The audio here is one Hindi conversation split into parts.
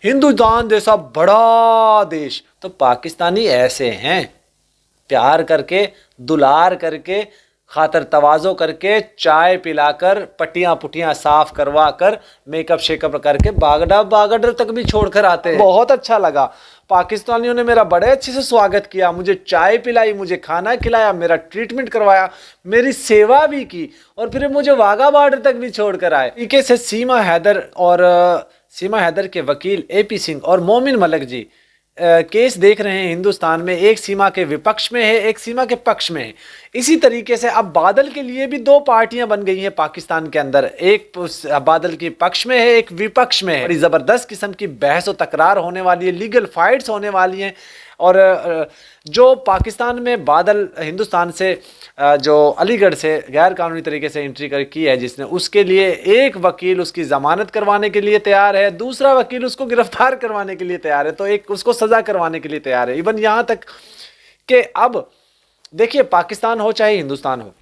हिंदुस्तान जैसा बड़ा देश, तो पाकिस्तानी ऐसे हैं, प्यार करके, दुलार करके, खातर तवाज़ो करके, चाय पिलाकर, पट्टियाँ पुट्टियाँ साफ करवा कर, मेकअप शेकअप करके बागडर तक भी छोड़कर आते हैं। बहुत अच्छा लगा, पाकिस्तानियों ने मेरा बड़े अच्छे से स्वागत किया, मुझे चाय पिलाई, मुझे खाना खिलाया, मेरा ट्रीटमेंट करवाया, मेरी सेवा भी की, और फिर मुझे वाघा बॉर्डर तक भी छोड़कर आए। तरीके से सीमा हैदर के वकील AP सिंह और मोमिन मलिक जी केस देख रहे हैं हिंदुस्तान में, एक सीमा के विपक्ष में है, एक सीमा के पक्ष में है। इसी तरीके से अब बादल के लिए भी दो पार्टियां बन गई हैं पाकिस्तान के अंदर, एक बादल के पक्ष में है, एक विपक्ष में है। बड़ी ज़बरदस्त किस्म की बहस और तकरार होने वाली है, लीगल फाइट्स होने वाली हैं। और जो पाकिस्तान में बादल हिंदुस्तान से जो अलीगढ़ से गैर कानूनी तरीके से एंट्री की है जिसने, उसके लिए एक वकील उसकी ज़मानत करवाने के लिए तैयार है, दूसरा वकील उसको गिरफ्तार करवाने के लिए तैयार है, तो एक उसको सज़ा करवाने के लिए तैयार है। इवन यहाँ तक कि अब देखिए, पाकिस्तान हो चाहे हिंदुस्तान हो,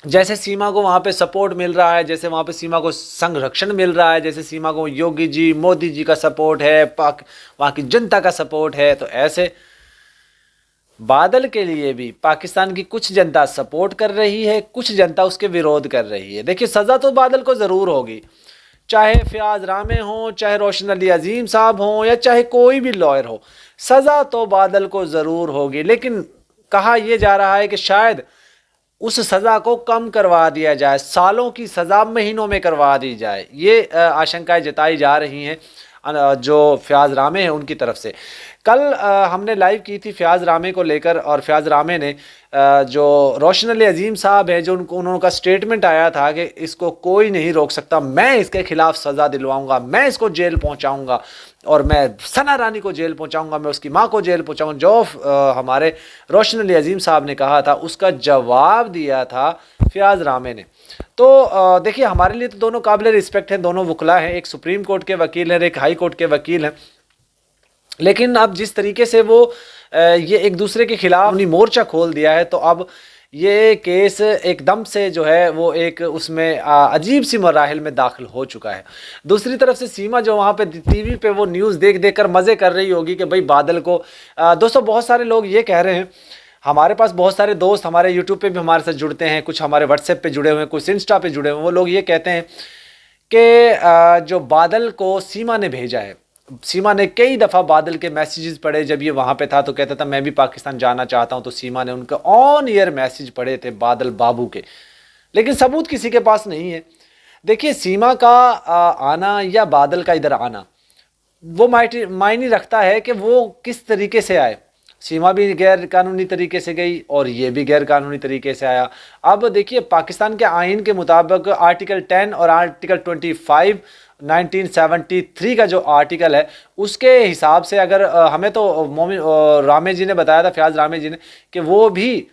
जैसे सीमा को वहाँ पे सपोर्ट मिल रहा है, जैसे वहाँ पे सीमा को संरक्षण मिल रहा है, जैसे सीमा को योगी जी, मोदी जी का सपोर्ट है, वहाँ की जनता का सपोर्ट है, तो ऐसे बादल के लिए भी पाकिस्तान की कुछ जनता सपोर्ट कर रही है, कुछ जनता उसके विरोध कर रही है। देखिए, सज़ा तो बादल को ज़रूर होगी, चाहे फयाज रामे हो, चाहे रोशन अली अजीम साहब हो, या चाहे कोई भी लॉयर हो, सज़ा तो बादल को ज़रूर होगी। लेकिन कहा यह जा रहा है कि शायद उस सज़ा को कम करवा दिया जाए, सालों की सज़ा महीनों में करवा दी जाए, ये आशंकाएं जताई जा रही हैं जो फयाज रामे हैं उनकी तरफ से। कल हमने लाइव की थी फयाज रामे को लेकर, और फयाज रामे ने जो रोशन अली अजीम साहब है, जो उनका स्टेटमेंट आया था कि इसको कोई नहीं रोक सकता, मैं इसके खिलाफ सज़ा दिलवाऊंगा, मैं इसको जेल पहुंचाऊंगा, और मैं सना रानी को जेल पहुंचाऊंगा, मैं उसकी माँ को जेल पहुंचाऊंगा, जो हमारे रोशन अली अजीम साहब ने कहा था, उसका जवाब दिया था फयाज रामे ने। तो देखिए, हमारे लिए तो दोनों काबिल रिस्पेक्ट हैं, दोनों वकला हैं, एक सुप्रीम कोर्ट के वकील हैं, एक हाई कोर्ट के वकील हैं। लेकिन अब जिस तरीके से वो ये एक दूसरे के खिलाफ अपनी मोर्चा खोल दिया है, तो अब ये केस एकदम से जो है वो एक उसमें अजीब सी मराहिल में दाखिल हो चुका है। दूसरी तरफ से सीमा जो वहाँ पे टीवी पे वो न्यूज़ देख देख कर मज़े कर रही होगी कि भाई बादल को दोस्तों, बहुत सारे लोग ये कह रहे हैं, हमारे पास बहुत सारे दोस्त हमारे यूट्यूब पे भी हमारे साथ जुड़ते हैं, कुछ हमारे व्हाट्सएप पे जुड़े हुए हैं, कुछ इंस्टा पे जुड़े हुए हैं, वो लोग ये कहते हैं कि जो बादल को सीमा ने भेजा है, सीमा ने कई दफ़ा बादल के मैसेजेस पढ़े, जब ये वहाँ पे था तो कहता था मैं भी पाकिस्तान जाना चाहता हूँ, तो सीमा ने उनका ऑन ईयर मैसेज पढ़े थे बादल बाबू के, लेकिन सबूत किसी के पास नहीं है। देखिए, सीमा का आना या बादल का इधर आना वो मायने रखता है कि वो किस तरीके से आए। सीमा भी गैर कानूनी तरीके से गई और ये भी गैर कानूनी तरीके से आया। अब देखिए, पाकिस्तान के आइन के मुताबिक आर्टिकल 10 और आर्टिकल 25 1973 का जो आर्टिकल है, उसके हिसाब से अगर हमें तो मोमिन रामे जी ने बताया था, फयाज रामे जी ने, कि वो भी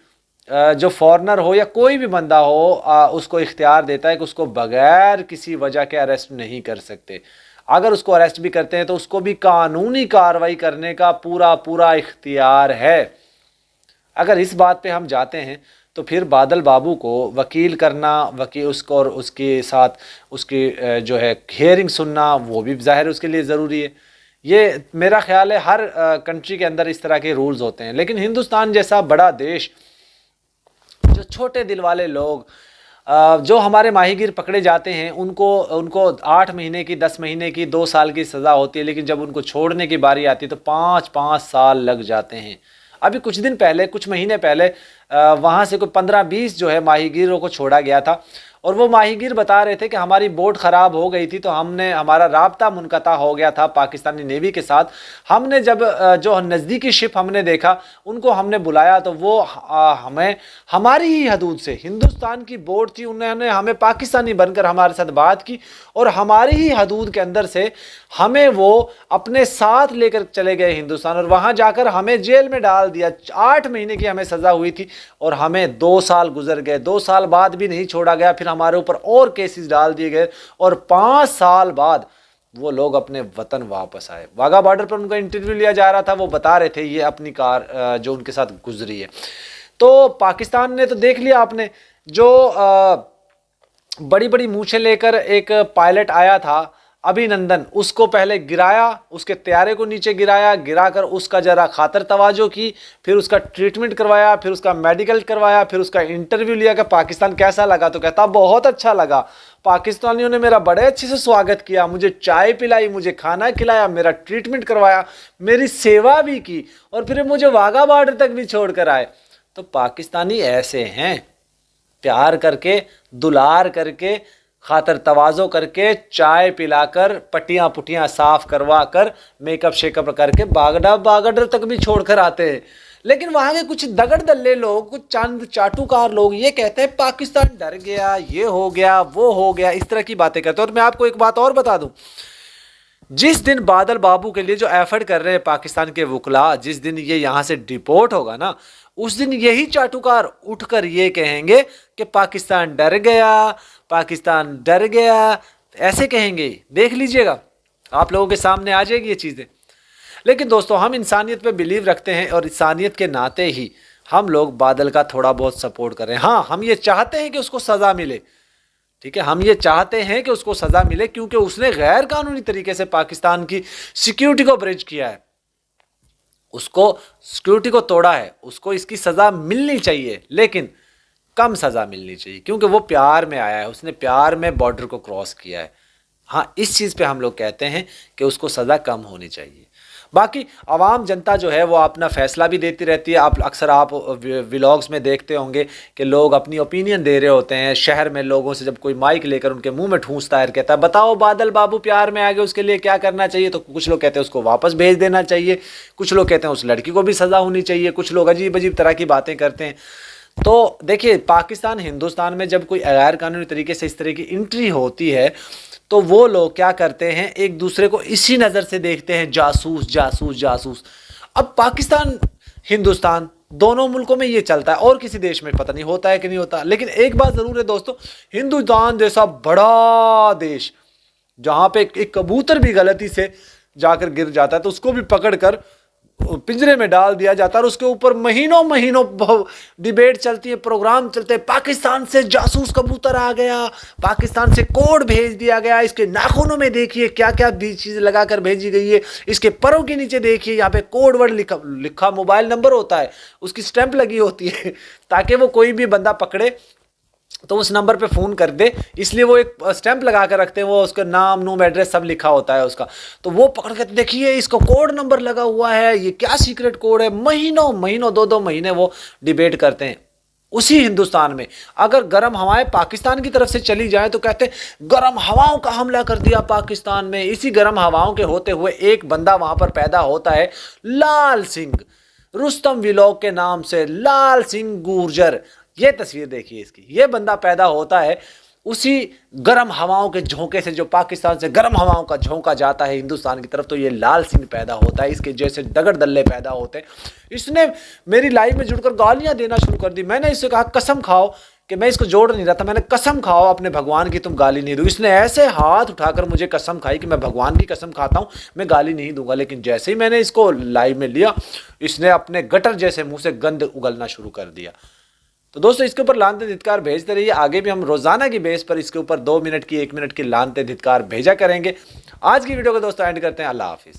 जो फॉरेनर हो या कोई भी बंदा हो उसको इख्तियार देता है कि उसको बगैर किसी वजह के अरेस्ट नहीं कर सकते। अगर उसको अरेस्ट भी करते हैं तो उसको भी कानूनी कार्रवाई करने का पूरा इख्तियार है। अगर इस बात पे हम जाते हैं तो फिर बादल बाबू को वकील करना, वकील उसको और उसके साथ उसकी जो है हियरिंग सुनना, वो भी ज़ाहिर उसके लिए ज़रूरी है। ये मेरा ख्याल है हर कंट्री के अंदर इस तरह के रूल्स होते हैं, लेकिन हिंदुस्तान जैसा बड़ा देश, जो छोटे दिल वाले लोग, जो हमारे माहीगीर पकड़े जाते हैं, उनको 8 महीने की, 10 महीने की, 2 साल की सज़ा होती है, लेकिन जब उनको छोड़ने की बारी आती है तो 5-5 साल लग जाते हैं। अभी कुछ दिन पहले, कुछ महीने पहले वहाँ से कोई 15-20 जो है माहीगीरों को छोड़ा गया था, और वो माहीगीर बता रहे थे कि हमारी बोट ख़राब हो गई थी, तो हमारा राब्ता मुनक़ता हो गया था पाकिस्तानी नेवी के साथ। हमने जब जो नज़दीकी शिप हमने देखा, उनको हमने बुलाया, तो वो हमें हमारी ही हदूद से, हिंदुस्तान की बोट थी, उन्होंने हमें पाकिस्तानी बनकर हमारे साथ बात की, और हमारी ही हदूद के अंदर से हमें वो अपने साथ लेकर चले गए हिंदुस्तान, और वहाँ जाकर हमें जेल में डाल दिया। 8 महीने की हमें सज़ा हुई थी और हमें 2 साल गुजर गए, 2 साल बाद भी नहीं छोड़ा गया, फिर हमारे ऊपर और केसेस डाल दिए गए, और 5 साल बाद वो लोग अपने वतन वापस आए। वाघा बॉर्डर पर उनका इंटरव्यू लिया जा रहा था, वो बता रहे थे ये अपनी कार जो उनके साथ गुजरी है। तो पाकिस्तान ने तो देख लिया आपने, जो बड़ी बड़ी मूछें लेकर एक पायलट आया था अभिनंदन, उसको पहले गिराया, उसके त्यारे को नीचे गिराया, गिराकर उसका जरा खातर तवाजो की, फिर उसका ट्रीटमेंट करवाया, फिर उसका मेडिकल करवाया, फिर उसका इंटरव्यू लिया कि पाकिस्तान कैसा लगा, तो कहता बहुत अच्छा लगा, पाकिस्तानियों ने मेरा बड़े अच्छे से स्वागत किया, मुझे चाय पिलाई, मुझे खाना खिलाया, मेरा ट्रीटमेंट करवाया, मेरी सेवा भी की, और फिर मुझे वाघा बॉर्डर तक भी छोड़ कर आए। तो पाकिस्तानी ऐसे हैं, प्यार करके, दुलार करके, खातर तवाज़ो करके, चाय पिलाकर, पट्टियाँ पुट्टियाँ साफ करवा कर, मेकअप शेकअप करके बागडर तक भी छोड़कर आते हैं। लेकिन वहाँ के कुछ दगड़ दल्ले लोग, कुछ चंद चाटुकार लोग ये कहते हैं पाकिस्तान डर गया, ये हो गया, वो हो गया, इस तरह की बातें करते हैं। और मैं आपको एक बात और बता दूं, जिस दिन बादल बाबू के लिए जो एफर्ट कर रहे हैं पाकिस्तान के वकला, जिस दिन ये यहाँ से डिपोर्ट होगा ना, उस दिन यही चाटुकार उठकर ये कहेंगे कि पाकिस्तान डर गया, पाकिस्तान डर गया, ऐसे कहेंगे। देख लीजिएगा, आप लोगों के सामने आ जाएगी ये चीज़ें। लेकिन दोस्तों, हम इंसानियत पे बिलीव रखते हैं और इंसानियत के नाते ही हम लोग बादल का थोड़ा बहुत सपोर्ट कर रहे हैं। हाँ, हम ये चाहते हैं कि उसको सज़ा मिले, ठीक है, हम ये चाहते हैं कि उसको सज़ा मिले, क्योंकि उसने गैर कानूनी तरीके से पाकिस्तान की सिक्योरिटी को ब्रीच किया है, उसको सिक्योरिटी को तोड़ा है, उसको इसकी सज़ा मिलनी चाहिए, लेकिन कम सज़ा मिलनी चाहिए, क्योंकि वो प्यार में आया है, उसने प्यार में बॉर्डर को क्रॉस किया है। हाँ, इस चीज़ पे हम लोग कहते हैं कि उसको सज़ा कम होनी चाहिए। बाकी आवाम जनता जो है वो अपना फैसला भी देती रहती है। अक्सर आप व्लॉग्स में देखते होंगे कि लोग अपनी ओपिनियन दे रहे होते हैं। शहर में लोगों से जब कोई माइक लेकर उनके मुंह में ठूंसता है, कहता है बताओ बादल बाबू प्यार में आ गए, उसके लिए क्या करना चाहिए, तो कुछ लोग कहते हैं उसको वापस भेज देना चाहिए, कुछ लोग कहते हैं उस लड़की को भी सज़ा होनी चाहिए, कुछ लोग अजीब अजीब तरह की बातें करते हैं। तो देखिए, पाकिस्तान हिंदुस्तान में जब कोई गैर कानूनी तरीके से इस तरह की एंट्री होती है, तो वो लोग क्या करते हैं, एक दूसरे को इसी नज़र से देखते हैं, जासूस जासूस जासूस। अब पाकिस्तान हिंदुस्तान दोनों मुल्कों में ये चलता है, और किसी देश में पता नहीं होता है कि नहीं होता। लेकिन एक बात ज़रूर है दोस्तों, हिंदुस्तान जैसा बड़ा देश, जहाँ पे एक कबूतर भी गलती से जाकर गिर जाता है तो उसको भी पकड़ कर पिंजरे में डाल दिया जाता है, और उसके ऊपर महीनों महीनों डिबेट चलती है, प्रोग्राम चलते हैं, पाकिस्तान से जासूस कबूतर आ गया, पाकिस्तान से कोड भेज दिया गया, इसके नाखूनों में देखिए क्या क्या चीज़ लगाकर भेजी गई है, इसके परों के नीचे देखिए यहाँ पे कोड वर्ड लिखा मोबाइल नंबर होता है, उसकी स्टैंप लगी होती है, ताकि वो कोई भी बंदा पकड़े तो उस नंबर पे फ़ोन कर दे, इसलिए वो एक स्टैंप लगा कर रखते हैं, वो उसका नाम नूम एड्रेस सब लिखा होता है उसका। तो वो पकड़ के देखिए इसका कोड नंबर लगा हुआ है, ये क्या सीक्रेट कोड है, महीनों महीनों 2-2 महीने वो डिबेट करते हैं। उसी हिंदुस्तान में अगर गर्म हवाएं पाकिस्तान की तरफ से चली जाएं तो कहते हैं गर्म हवाओं का हमला कर दिया पाकिस्तान में। इसी गर्म हवाओं के होते हुए एक बंदा वहां पर पैदा होता है, लाल सिंह, रुस्तम व्लॉग के नाम से लाल सिंह गुर्जर। ये तस्वीर देखिए इसकी, ये बंदा पैदा होता है उसी गर्म हवाओं के झोंके से, जो पाकिस्तान से गर्म हवाओं का झोंका जाता है हिंदुस्तान की तरफ, तो ये लाल सिंह पैदा होता है। इसके जैसे दगड़ दल्ले पैदा होते हैं। इसने मेरी लाइफ में जुड़कर गालियां देना शुरू कर दी। मैंने इससे कहा कसम खाओ, कि मैं इसको जोड़ नहीं रहा था, मैंने कसम खाओ अपने भगवान की तुम गाली नहीं दो। इसने ऐसे हाथ उठाकर मुझे कसम खाई कि मैं भगवान की कसम खाता हूँ मैं गाली नहीं दूंगा। लेकिन जैसे ही मैंने इसको लाइव में लिया, इसने अपने गटर जैसे मुंह से गंद उगलना शुरू कर दिया। तो दोस्तों, इसके ऊपर लानते धिक्कार भेजते रहिए। आगे भी हम रोजाना की बेस पर इसके ऊपर 2 मिनट की 1 मिनट की लानते धिक्कार भेजा करेंगे। आज की वीडियो को दोस्तों एंड करते हैं। अल्लाह हाफिज।